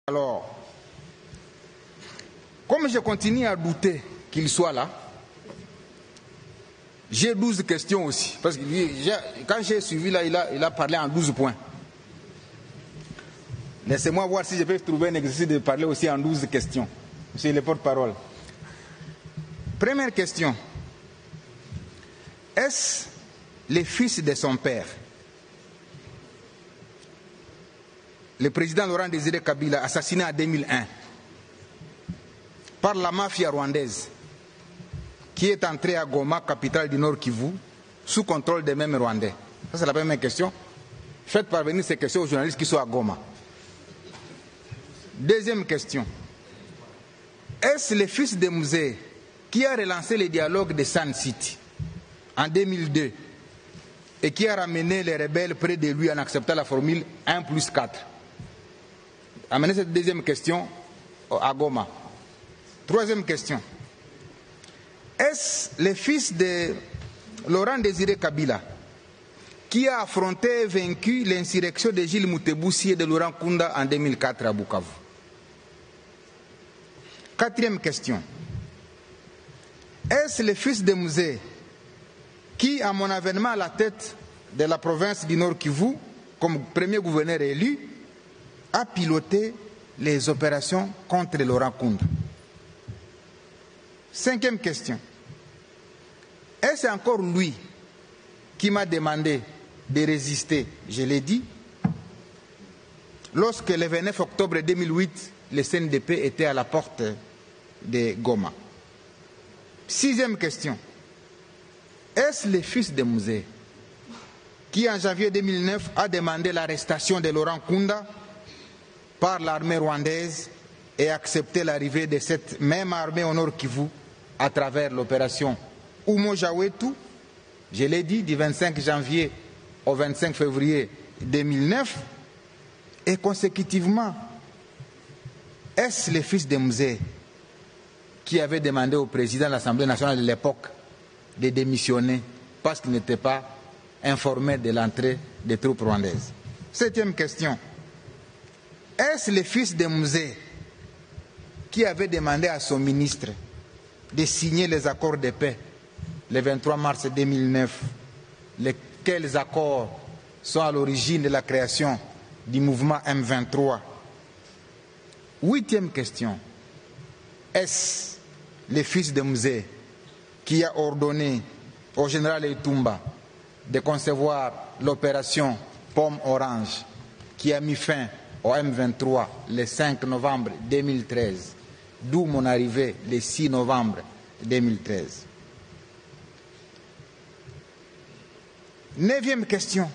Alors, comme je continue à douter qu'il soit là, j'ai 12 questions aussi. Parce que quand j'ai suivi là, il a parlé en 12 points. Laissez-moi voir si je peux trouver un exercice de parler aussi en 12 questions. Monsieur le porte-parole. Première question. Est-ce le fils de son père, le président Laurent Désiré Kabila, assassiné en 2001 par la mafia rwandaise, qui est entrée à Goma, capitale du Nord Kivu, sous contrôle des mêmes Rwandais? Ça, c'est la première question. Faites parvenir ces questions aux journalistes qui sont à Goma. Deuxième question. Est-ce le fils de Musée qui a relancé le dialogue de Sun City en 2002 et qui a ramené les rebelles près de lui en acceptant la formule 1+4? Amenez cette deuxième question à Goma. Troisième question. Est-ce le fils de Laurent Désiré Kabila qui a affronté et vaincu l'insurrection de Gilles Moutebousi et de Laurent Kunda en 2004 à Bukavu? Quatrième question. Est-ce le fils de Musée qui, à mon avènement à la tête de la province du Nord Kivu, comme premier gouverneur élu, a piloté les opérations contre Laurent Kunda? Cinquième question. Est-ce encore lui qui m'a demandé de résister, je l'ai dit, lorsque le 29 octobre 2008, le CNDP était à la porte de Goma? Sixième question. Est-ce le fils de Musée qui, en janvier 2009, a demandé l'arrestation de Laurent Kunda par l'armée rwandaise et accepté l'arrivée de cette même armée au Nord Kivu à travers l'opération Umoja-Wetu, je l'ai dit, du 25 janvier au 25 février 2009, et consécutivement, est-ce le fils de Musée qui avait demandé au président de l'Assemblée nationale de l'époque de démissionner parce qu'il n'était pas informé de l'entrée des troupes rwandaises? Septième question. Est-ce le fils de Musée qui avait demandé à son ministre de signer les accords de paix le 23 mars 2009, lesquels accords sont à l'origine de la création du mouvement M23? Huitième question. Est-ce le fils de Musée qui a ordonné au général Etumba de concevoir l'opération Pomme Orange qui a mis fin au M23 le 5 novembre 2013, d'où mon arrivée le 6 novembre 2013? Neuvième question.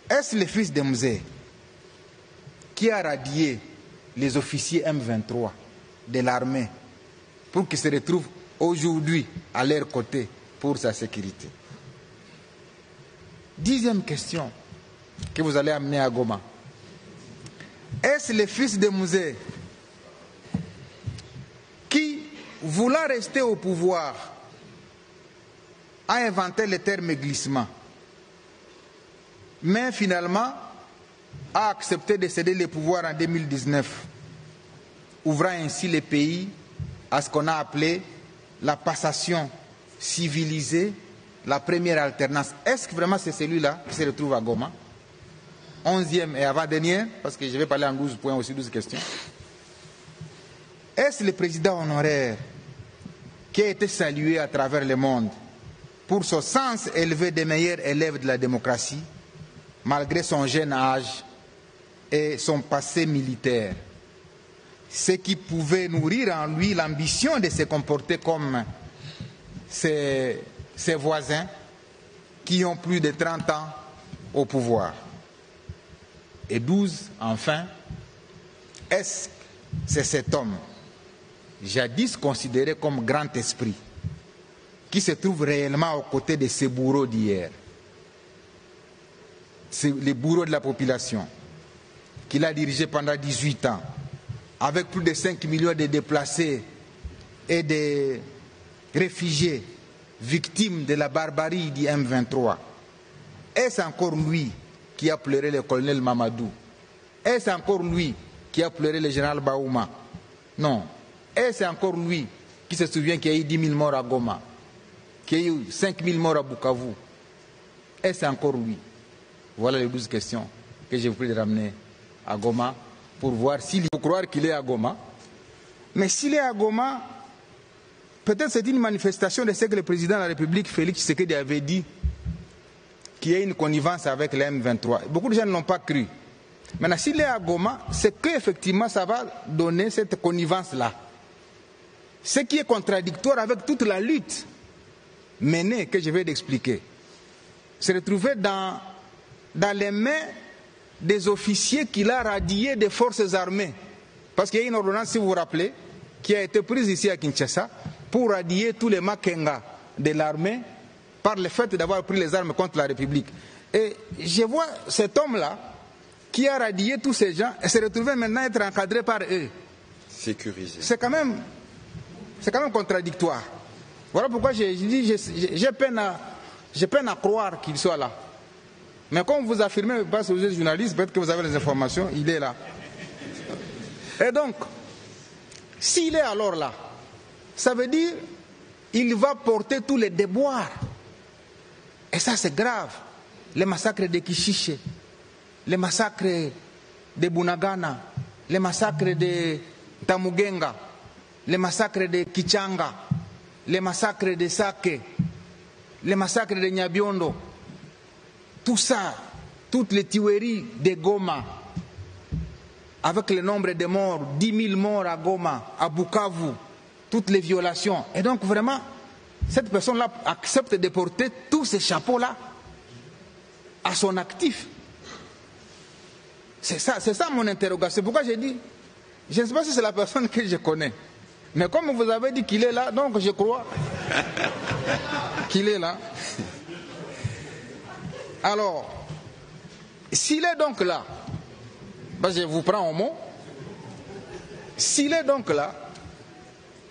Est-ce le fils de Musée qui a radié les officiers M23 de l'armée pour qu'ils se retrouvent aujourd'hui à leur côté pour sa sécurité? Dixième question que vous allez amener à Goma. Est-ce le fils de Musée qui, voulant rester au pouvoir, a inventé le terme glissement, mais finalement a accepté de céder le pouvoir en 2019, ouvrant ainsi le pays à ce qu'on a appelé la passation civilisée, la première alternance? Est-ce que vraiment c'est celui-là qui se retrouve à Goma? 11e et avant-dernière, parce que je vais parler en 12 points aussi, 12 questions. Est-ce le président honoraire qui a été salué à travers le monde pour son sens élevé des meilleurs élèves de la démocratie, malgré son jeune âge et son passé militaire, ce qui pouvait nourrir en lui l'ambition de se comporter comme ses voisins qui ont plus de 30 ans au pouvoir? Et 12, enfin, est-ce que c'est cet homme, jadis considéré comme grand esprit, qui se trouve réellement aux côtés de ces bourreaux d'hier, les bourreaux de la population, qu'il a dirigé pendant 18 ans, avec plus de 5 millions de déplacés et de réfugiés victimes de la barbarie du M23? Est-ce encore lui qui a pleuré le colonel Mamadou? Est-ce encore lui qui a pleuré le général Baouma. Non. Et c'est encore lui qui se souvient qu'il y a eu 10 000 morts à Goma, qu'il y a eu 5 000 morts à Bukavu. Et c'est encore lui. Voilà les 12 questions que j'ai voulu ramener à Goma pour voir s'il faut croire qu'il est à Goma. Mais s'il est à Goma, peut-être c'est une manifestation de ce que le président de la République, Félix Tshisekedi, avait dit, qu'il y a une connivence avec les M23. Beaucoup de gens ne l'ont pas cru. Maintenant, s'il est à Goma, c'est qu'effectivement ça va donner cette connivence-là. Ce qui est contradictoire avec toute la lutte menée, que je vais t'expliquer. Se retrouver dans les mains des officiers qu'il a radiés des forces armées. Parce qu'il y a une ordonnance, si vous vous rappelez, qui a été prise ici à Kinshasa pour radier tous les Makenga de l'armée par le fait d'avoir pris les armes contre la République. Et je vois cet homme-là qui a radié tous ces gens et se retrouver maintenant être encadré par eux. Sécurisé. C'est quand même contradictoire. Voilà pourquoi j'ai peine à croire qu'il soit là. Mais comme vous affirmez, parce que vous êtes journaliste, peut-être que vous avez les informations, il est là. Et donc, s'il est alors là, ça veut dire qu'il va porter tous les déboires. Et ça, c'est grave. Les massacres de Kishiche, les massacres de Bunagana, les massacres de Tamugenga, les massacres de Kichanga, les massacres de Sake, les massacres de Nyabiondo, tout ça, toutes les tueries de Goma, avec le nombre de morts, 10 000 morts à Goma, à Bukavu, toutes les violations. Et donc vraiment, cette personne-là accepte de porter tous ces chapeaux-là à son actif. C'est ça mon interrogation. C'est pourquoi j'ai dit, je ne sais pas si c'est la personne que je connais. Mais comme vous avez dit qu'il est là, donc je crois qu'il est là. Alors, s'il est donc là, ben je vous prends au mot, s'il est donc là,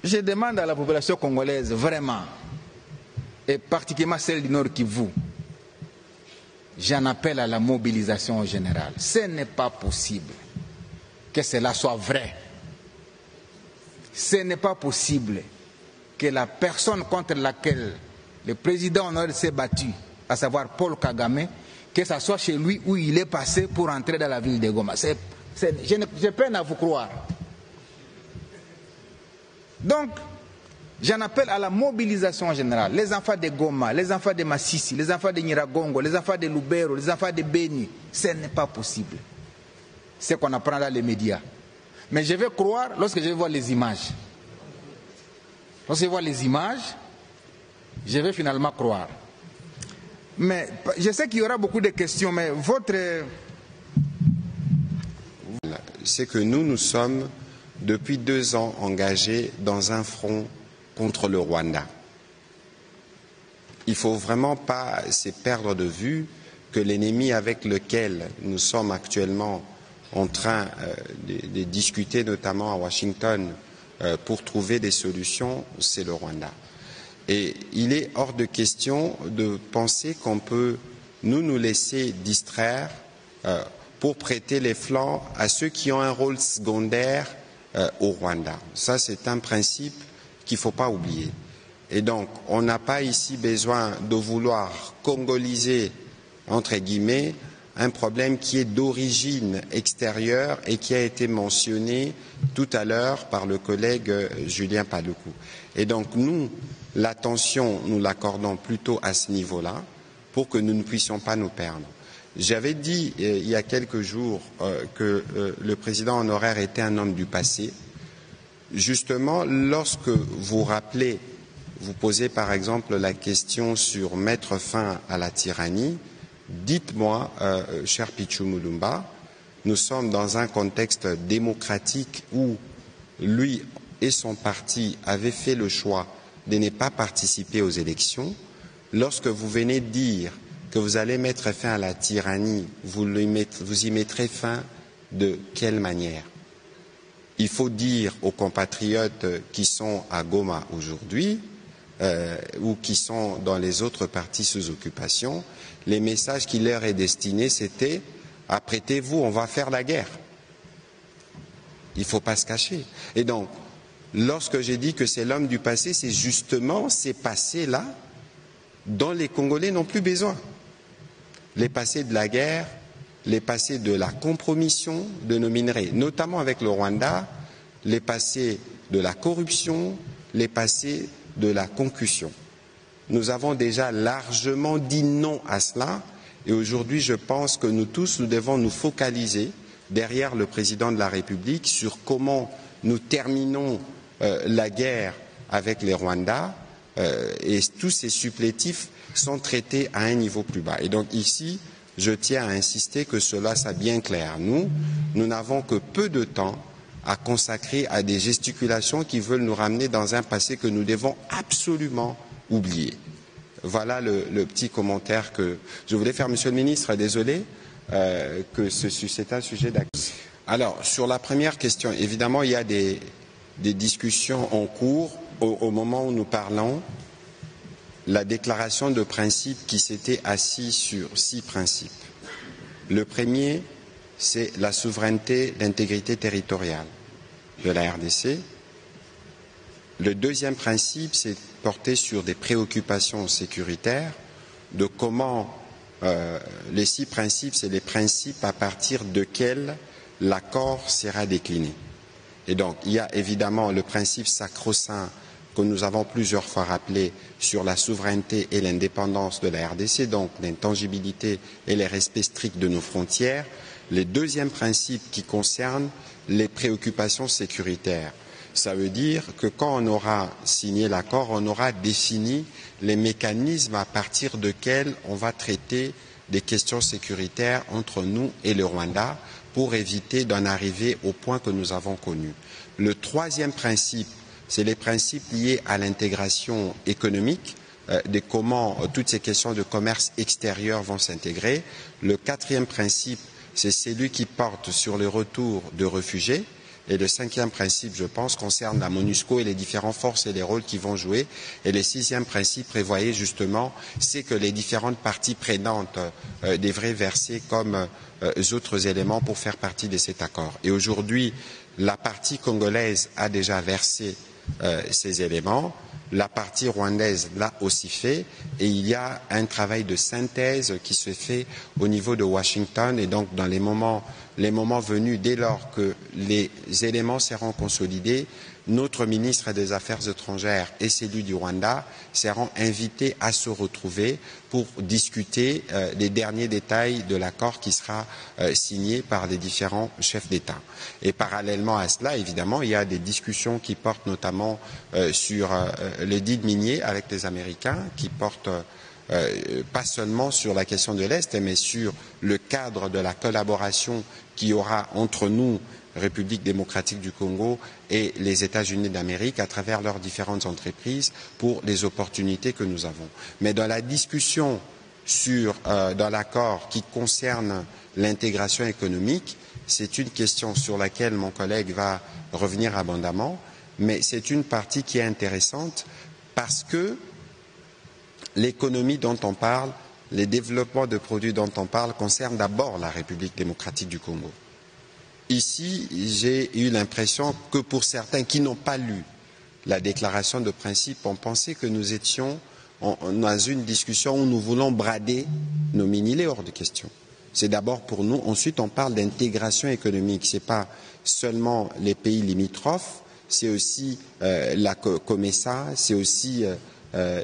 je demande à la population congolaise vraiment, et particulièrement celle du Nord Kivu, j'en appelle à la mobilisation générale. Ce n'est pas possible que cela soit vrai. Ce n'est pas possible que la personne contre laquelle le président Honoré s'est battu, à savoir Paul Kagame, que ce soit chez lui où il est passé pour entrer dans la ville de Goma. J'ai peine à vous croire. Donc, j'en appelle à la mobilisation générale. Les enfants de Goma, les enfants de Massissi, les enfants de Nyiragongo, les enfants de Lubero, les enfants de Beni. Ce n'est pas possible. C'est ce qu'on apprend dans les médias. Mais je vais croire lorsque je vais voir les images. Lorsque je vois les images, je vais finalement croire. Mais je sais qu'il y aura beaucoup de questions, mais votre... C'est que nous sommes depuis 2 ans engagés dans un front contre le Rwanda. Il ne faut vraiment pas se perdre de vue que l'ennemi avec lequel nous sommes actuellement en train de discuter, notamment à Washington, pour trouver des solutions, c'est le Rwanda. Et il est hors de question de penser qu'on peut nous laisser distraire pour prêter les flancs à ceux qui ont un rôle secondaire au Rwanda. Ça, c'est un principe qu'il ne faut pas oublier. Et donc, on n'a pas ici besoin de vouloir congoliser, entre guillemets, un problème qui est d'origine extérieure et qui a été mentionné tout à l'heure par le collègue Julien Paluku. Et donc, nous, l'attention, nous l'accordons plutôt à ce niveau-là pour que nous ne puissions pas nous perdre. J'avais dit il y a quelques jours que le président honoraire était un homme du passé. Justement, lorsque vous rappelez, vous posez par exemple la question sur mettre fin à la tyrannie, dites-moi, cher Pichu Mulumba, nous sommes dans un contexte démocratique où lui et son parti avaient fait le choix de ne pas participer aux élections. Lorsque vous venez de dire que vous allez mettre fin à la tyrannie, vous y mettrez fin de quelle manière? Il faut dire aux compatriotes qui sont à Goma aujourd'hui ou qui sont dans les autres partis sous occupation, les messages qui leur est destiné, c'était « apprêtez-vous, on va faire la guerre ». Il ne faut pas se cacher. Et donc, lorsque j'ai dit que c'est l'homme du passé, c'est justement ces passés-là dont les Congolais n'ont plus besoin. Les passés de la guerre, les passés de la compromission de nos minerais, notamment avec le Rwanda, les passés de la corruption, les passés de la concussion. Nous avons déjà largement dit non à cela et aujourd'hui je pense que nous tous, nous devons nous focaliser derrière le président de la République sur comment nous terminons la guerre avec les Rwandais et tous ces supplétifs sont traités à un niveau plus bas. Et donc ici, je tiens à insister que cela soit bien clair. Nous n'avons que peu de temps à consacrer à des gesticulations qui veulent nous ramener dans un passé que nous devons absolument oublier. Voilà le petit commentaire que je voulais faire. Monsieur le ministre, désolé que c'est un sujet d'actualité. Alors, sur la première question, évidemment, il y a des discussions en cours au moment où nous parlons. La déclaration de principe qui s'était assise sur 6 principes. Le premier, c'est la souveraineté, l'intégrité territoriale de la RDC. Le deuxième principe, c'est porté sur des préoccupations sécuritaires, de comment les 6 principes, c'est les principes à partir desquels l'accord sera décliné. Et donc, il y a évidemment le principe sacro-saint que nous avons plusieurs fois rappelé sur la souveraineté et l'indépendance de la RDC, donc l'intangibilité et le respect strict de nos frontières. Le deuxième principe qui concerne les préoccupations sécuritaires. Ça veut dire que quand on aura signé l'accord, on aura défini les mécanismes à partir desquels on va traiter des questions sécuritaires entre nous et le Rwanda pour éviter d'en arriver au point que nous avons connu. Le troisième principe, c'est les principes liés à l'intégration économique, de comment toutes ces questions de commerce extérieur vont s'intégrer. Le quatrième principe, c'est celui qui porte sur le retour de réfugiés. Et le cinquième principe, je pense, concerne la MONUSCO et les différentes forces et les rôles qu'ils vont jouer. Et le sixième principe prévoyait justement, c'est que les différentes parties prenantes devraient verser comme autres éléments pour faire partie de cet accord. Et aujourd'hui, la partie congolaise a déjà versé ces éléments. La partie rwandaise l'a aussi fait et il y a un travail de synthèse qui se fait au niveau de Washington et donc dans les moments venus, dès lors que les éléments seront consolidés, notre ministre des Affaires étrangères et celui du Rwanda seront invités à se retrouver pour discuter des derniers détails de l'accord qui sera signé par les différents chefs d'État. Et parallèlement à cela, évidemment, il y a des discussions qui portent notamment sur le deal minier avec les Américains, qui portent pas seulement sur la question de l'Est, mais sur le cadre de la collaboration qu'il y aura entre nous, République démocratique du Congo et les États-Unis d'Amérique à travers leurs différentes entreprises pour les opportunités que nous avons. Mais dans la discussion dans l'accord qui concerne l'intégration économique, c'est une question sur laquelle mon collègue va revenir abondamment, mais c'est une partie qui est intéressante parce que l'économie dont on parle, les développements de produits dont on parle concernent d'abord la République démocratique du Congo. Ici, j'ai eu l'impression que pour certains qui n'ont pas lu la déclaration de principe, on pensait que nous étions dans une discussion où nous voulons brader nos mini-îles hors de question. C'est d'abord pour nous. Ensuite, on parle d'intégration économique. Ce n'est pas seulement les pays limitrophes, c'est aussi la COMESA, c'est aussi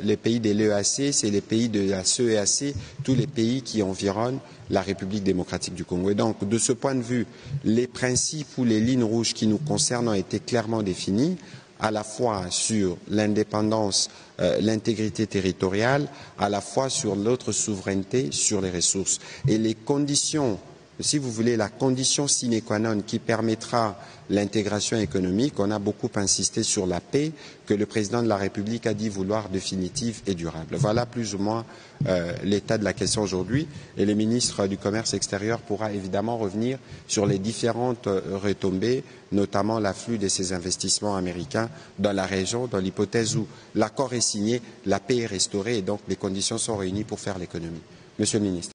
les pays de l'EAC, c'est les pays de la CEAC, tous les pays qui environnent la République démocratique du Congo. Et donc, de ce point de vue, les principes ou les lignes rouges qui nous concernent ont été clairement définis, à la fois sur l'indépendance, l'intégrité territoriale, à la fois sur notre souveraineté, sur les ressources. Et les conditions, si vous voulez, la condition sine qua non qui permettra l'intégration économique, on a beaucoup insisté sur la paix que le président de la République a dit vouloir définitive et durable. Voilà plus ou moins l'état de la question aujourd'hui et le ministre du Commerce extérieur pourra évidemment revenir sur les différentes retombées, notamment l'afflux de ces investissements américains dans la région, dans l'hypothèse où l'accord est signé, la paix est restaurée et donc les conditions sont réunies pour faire l'économie. Monsieur le ministre.